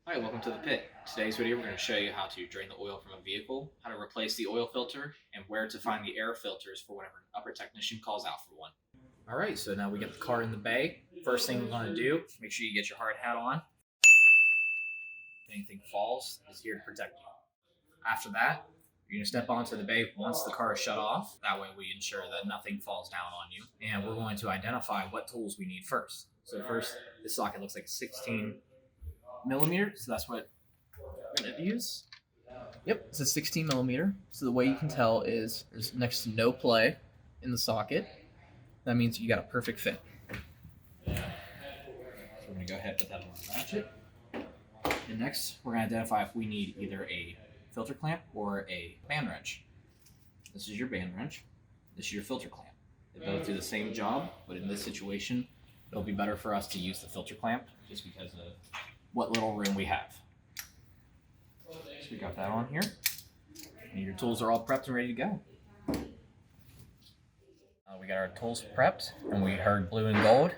Hi, welcome to the pit. Today's video we're going to show you how to drain the oil from a vehicle, how to replace the oil filter, and where to find the air filters for whenever an upper technician calls out for one. Alright, so now we get the car in the bay. First thing we're going to do, make sure you get your hard hat on. If anything falls, it's here to protect you. After that, you're going to step onto the bay once the car is shut off. That way we ensure that nothing falls down on you. And we're going to identify what tools we need first. So first, this socket looks like 16 millimeter, so that's what we're going to use. Yep, it's a 16 millimeter. So the way you can tell is there's next to no play in the socket. That means you got a perfect fit. So we're gonna go ahead and put that on the ratchet. And next, we're gonna identify if we need either a filter clamp or a band wrench. This is your band wrench. This is your filter clamp. They both do the same job, but in this situation, it'll be better for us to use the filter clamp just because of what little room we have. So we got that on here. And your tools are all prepped and ready to go. We got our tools prepped, and we heard blue and gold.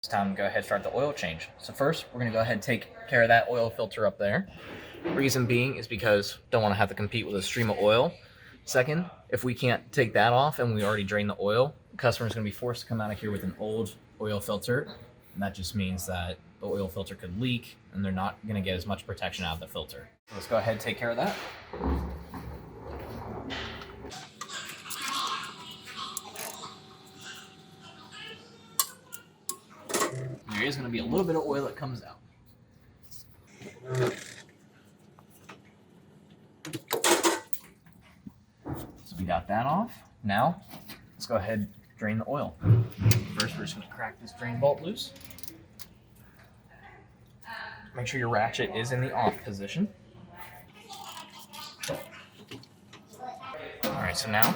It's time to go ahead and start the oil change. So first, we're going to go ahead and take care of that oil filter up there. Reason being is because don't want to have to compete with a stream of oil. Second, if we can't take that off and we already drained the oil, the customer's going to be forced to come out of here with an old oil filter. And that just means that the oil filter could leak and they're not going to get as much protection out of the filter. So let's go ahead and take care of that. There is going to be a little bit of oil that comes out. So we got that off. Now, let's go ahead and drain the oil. First, we're just going to crack this drain bolt loose. Make sure your ratchet is in the off position. Alright, so now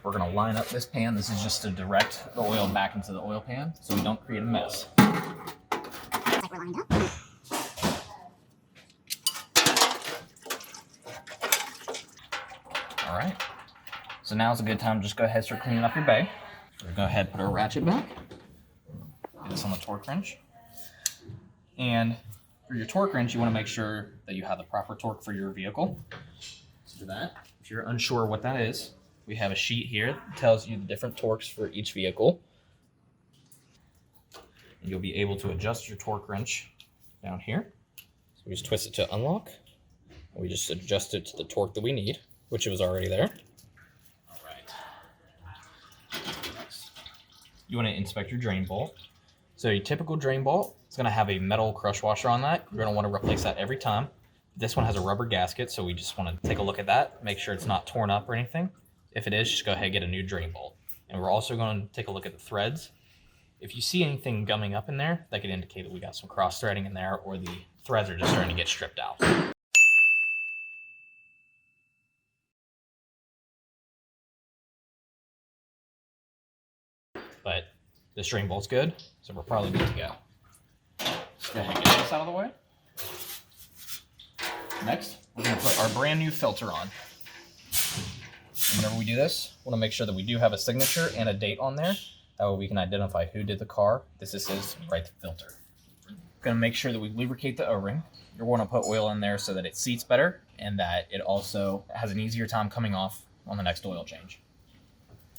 we're going to line up this pan. This is just to direct the oil back into the oil pan so we don't create a mess. Like we're lined up. Alright, so now is a good time to just go ahead and start cleaning up your bay. We're going to go ahead and put our ratchet back. Get this on the torque wrench. And for your torque wrench, you want to make sure that you have the proper torque for your vehicle. So for that, if you're unsure what that is, we have a sheet here that tells you the different torques for each vehicle. And you'll be able to adjust your torque wrench down here. So we just twist it to unlock. And we just adjust it to the torque that we need, which was already there. All right. Next, you want to inspect your drain bolt. So your typical drain bolt is going to have a metal crush washer on that. You're going to want to replace that every time. This one has a rubber gasket, so we just want to take a look at that, make sure it's not torn up or anything. If it is, just go ahead and get a new drain bolt. And we're also going to take a look at the threads. If you see anything gumming up in there, that could indicate that we got some cross threading in there or the threads are just starting to get stripped out. But this drain bolt's good, so we're probably good to go. Let's go ahead and get this out of the way. Next, we're going to put our brand new filter on. And whenever we do this, we want to make sure that we do have a signature and a date on there. That way we can identify who did the car. This is right the filter. We're going to make sure that we lubricate the O-ring. You're going to put oil in there so that it seats better and that it also has an easier time coming off on the next oil change.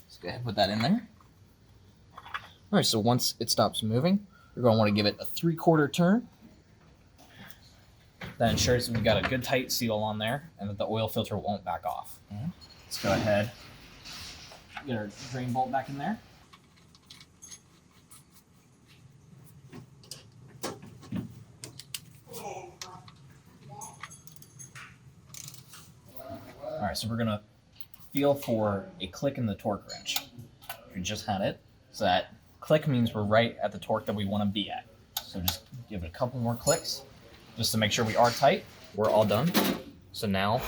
Let's go ahead and put that in there. All right, so once it stops moving, you're going to want to give it a 3/4 turn. That ensures that we've got a good tight seal on there and that the oil filter won't back off. Let's go ahead, get our drain bolt back in there. All right, so we're gonna feel for a click in the torque wrench. If you just had it, so that click means we're right at the torque that we want to be at. So just give it a couple more clicks just to make sure we are tight. We're all done. So now,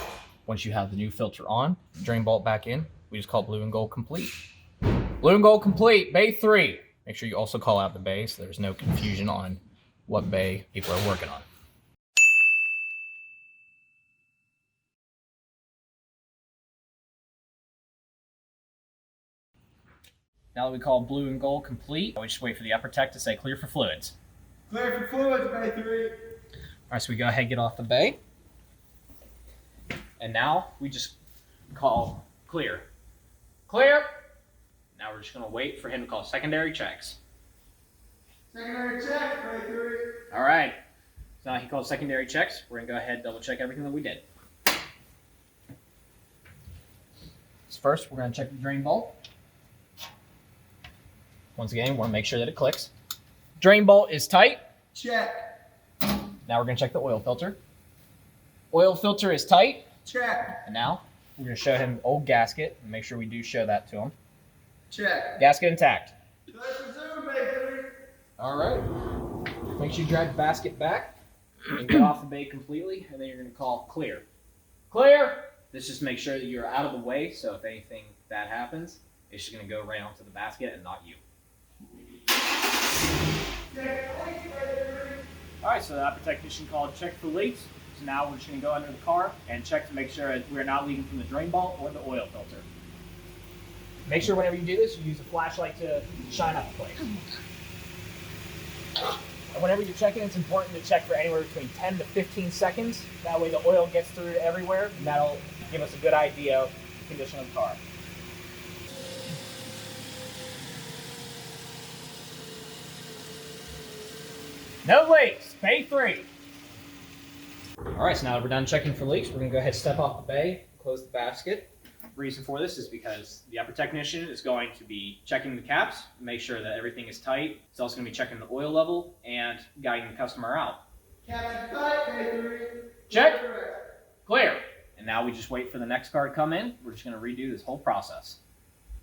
once you have the new filter on, drain bolt back in, we just call blue and gold complete. Blue and gold complete, bay 3. Make sure you also call out the bay so there's no confusion on what bay people are working on. Now that we call blue and gold complete, we just wait for the upper tech to say clear for fluids. Clear for fluids, Bay 3. All right, so we go ahead and get off the bay. And now we just call clear. Clear! Now we're just gonna wait for him to call secondary checks. Secondary check, Bay 3. All right, so now he called secondary checks. We're gonna go ahead and double check everything that we did. So first, we're gonna check the drain bolt. Once again, we wanna make sure that it clicks. Drain bolt is tight. Check. Now we're gonna check the oil filter. Oil filter is tight. Check. And now we're gonna show him the old gasket and make sure we do show that to him. Check. Gasket intact. Let's resume, Bay 3. All right. Make sure you drag the basket back and get off the bay completely, and then you're gonna call clear. Clear! This just make sure that you're out of the way, so if anything bad happens, it's just gonna go right onto the basket and not you. All right, so the upper technician called check for leaks. So now we're just gonna go under the car and check to make sure that we're not leaking from the drain bolt or the oil filter. Make sure whenever you do this, you use a flashlight to shine up the place. And whenever you're checking, it's important to check for anywhere between 10 to 15 seconds. That way the oil gets through everywhere, and that'll give us a good idea of the condition of the car. No leaks, bay 3. All right, so now that we're done checking for leaks, we're gonna go ahead and step off the bay, close the basket. Reason for this is because the upper technician is going to be checking the caps, make sure that everything is tight. It's also going to be checking the oil level and guiding the customer out. Caps are tight, Bay 3. Check. Clear. And now we just wait for the next car to come in. We're just going to redo this whole process.